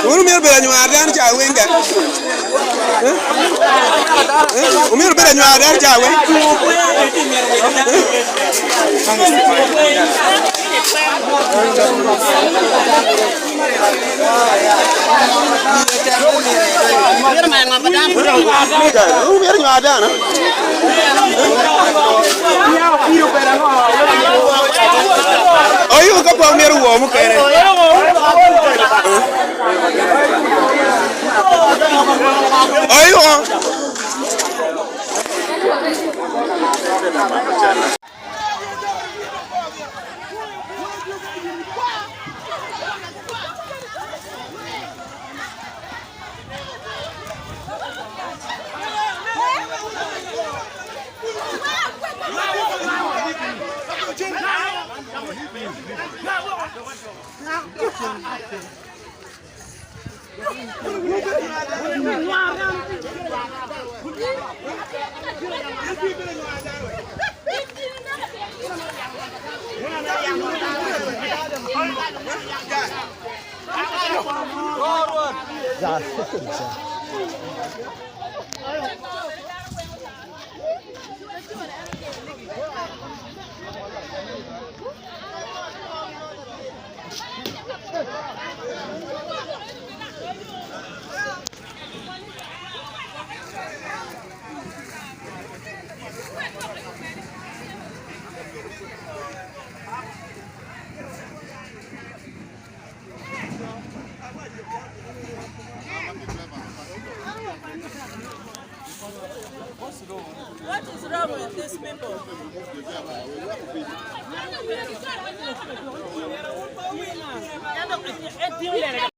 Umir bela nyuadan cha wenga. Umir bela nyuadan cha wenga. Umir nyuadan. Ayo ka pa umir wo mo kere. Ayo. What is wrong with these people?